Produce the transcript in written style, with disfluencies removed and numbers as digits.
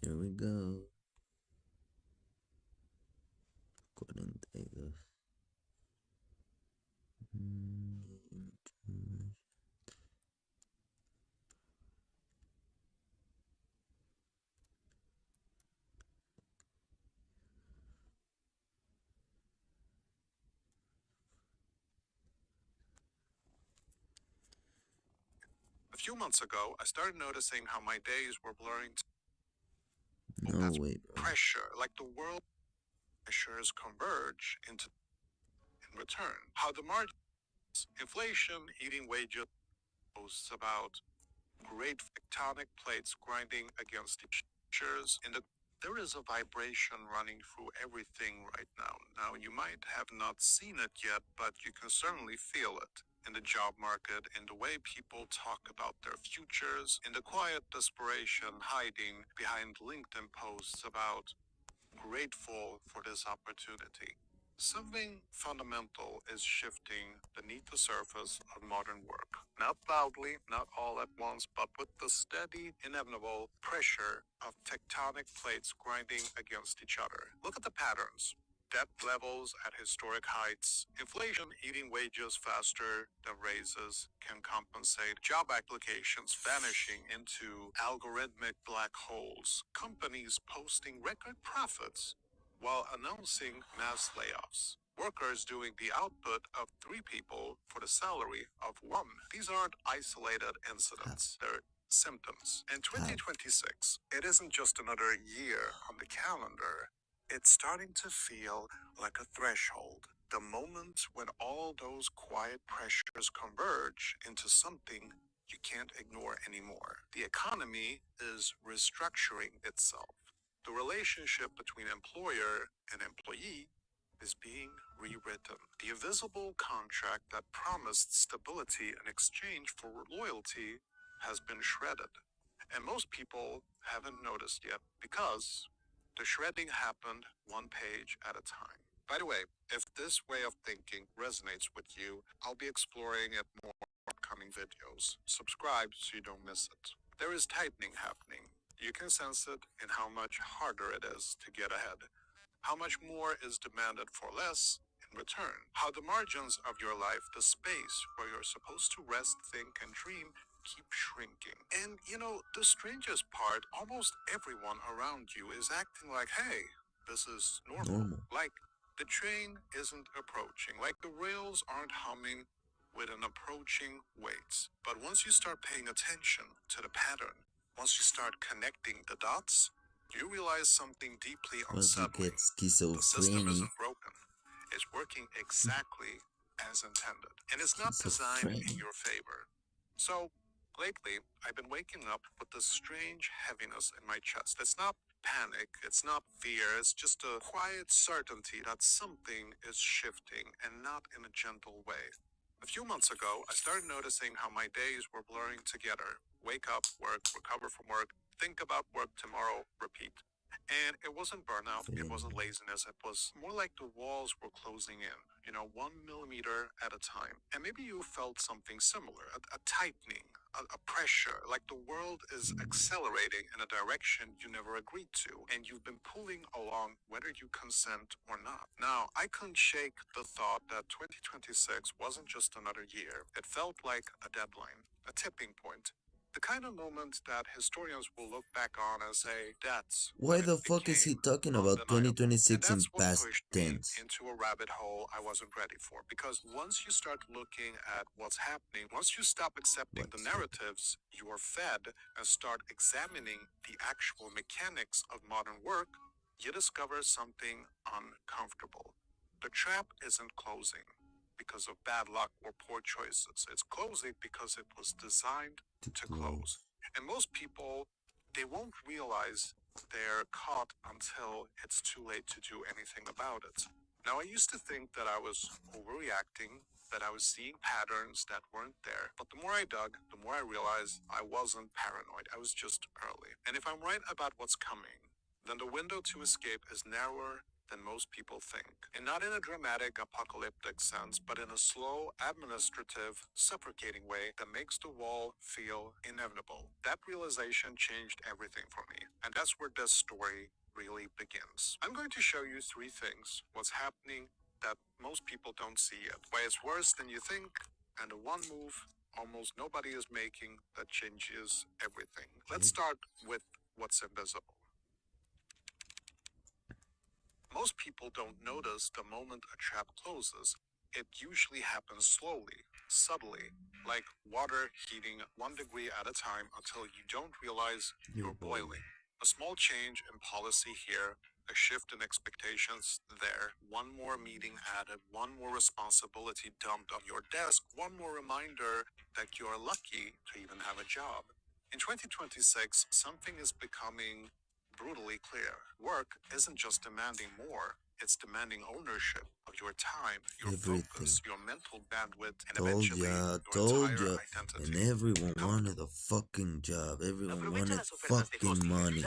Here we go. 42. A few months ago, I started noticing how my days were blurring. No That's way, bro. pressure, like the world pressures converge into in return. How the margins, inflation, eating wages, posts about great tectonic plates grinding against each other. There is a vibration running through everything right now. Now, you might have not seen it yet, but you can certainly feel it in the job market, in the way people talk about their futures, in the quiet desperation hiding behind LinkedIn posts about grateful for this opportunity. Something fundamental is shifting beneath the surface of modern work. Not loudly, not all at once, but with the steady, inevitable pressure of tectonic plates grinding against each other. Look at the patterns. Debt levels at historic heights, inflation eating wages faster than raises can compensate, job applications vanishing into algorithmic black holes, companies posting record profits while announcing mass layoffs. Workers doing the output of 3 people for the salary of 1. These aren't isolated incidents, they're symptoms. In 2026, it isn't just another year on the calendar. It's starting to feel like a threshold. The moment when all those quiet pressures converge into something you can't ignore anymore. The economy is restructuring itself. The relationship between employer and employee is being rewritten. The invisible contract that promised stability in exchange for loyalty has been shredded. And most people haven't noticed yet because the shredding happened one page at a time. By the way, if this way of thinking resonates with you, I'll be exploring it more in upcoming videos. Subscribe so you don't miss it. There is tightening happening. You can sense it in how much harder it is to get ahead, how much more is demanded for less in return, how the margins of your life, the space where you're supposed to rest, think, and dream, keep shrinking. And the strangest part, almost everyone around you is acting like, hey, this is normal. Like the train isn't approaching, like the rails aren't humming with an approaching weight. But once you start paying attention to the pattern, once you start connecting the dots, you realize something deeply Once you unsettling. get The system schizophrenia. isn't broken. It's working exactly as intended. And it's not designed in your favor. So, lately, I've been waking up with this strange heaviness in my chest. It's not panic, it's not fear, it's just a quiet certainty that something is shifting and not in a gentle way. A few months ago, I started noticing how my days were blurring together. Wake up, work, recover from work, think about work tomorrow, repeat. And it wasn't burnout, it wasn't laziness, it was more like the walls were closing in, 1 millimeter at a time. And maybe you felt something similar, a tightening, a pressure, like the world is accelerating in a direction you never agreed to, and you've been pulling along whether you consent or not. Now, I couldn't shake the thought that 2026 wasn't just another year. It felt like a deadline, a tipping point, the kind of moment that historians will look back on and say, that's Why when it the fuck is he became talking about undeniable. And 2026 in that's what past pushed me tense? into a rabbit hole I wasn't ready for. Because once you start looking at what's happening, once you stop accepting the narratives you are fed and start examining the actual mechanics of modern work, you discover something uncomfortable. The trap isn't closing because of bad luck or poor choices. It's closing because it was designed to close. And most people, they won't realize they're caught until it's too late to do anything about it. Now, I used to think that I was overreacting, that I was seeing patterns that weren't there. But the more I dug, the more I realized I wasn't paranoid. I was just early. And if I'm right about what's coming, then the window to escape is narrower than most people think. And not in a dramatic apocalyptic sense, but in a slow, administrative, suffocating way that makes the wall feel inevitable. That realization changed everything for me. And that's where this story really begins. I'm going to show you three things: what's happening that most people don't see yet, why it's worse than you think, and the one move almost nobody is making that changes everything. Let's start with what's invisible. Most people don't notice the moment a trap closes. It usually happens slowly, subtly, like water heating 1 degree at a time until you don't realize you're boiling. A small change in policy here, a shift in expectations there, one more meeting added, one more responsibility dumped on your desk, one more reminder that you're lucky to even have a job. In 2026, something is becoming brutally clear. Work isn't just demanding more, it's demanding ownership of your time, your focus, your mental bandwidth, and eventually your entire identity. And everyone wanted a fucking job. Everyone wanted fucking money.